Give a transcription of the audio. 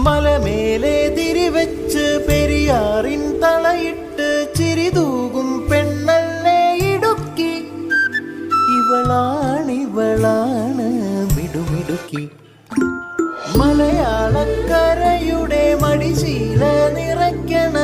മലമേലെ തിരിവെച്ച് പെരിയാറിൻ തളയിട്ട് ചിരിതൂകും പെണ്ണല്ലേ ഇടുക്കി. ഇവളാണ് മിടുമിടുക്കി. മലയാളക്കരയുടെ മടിശീല നിറയ്ക്കണ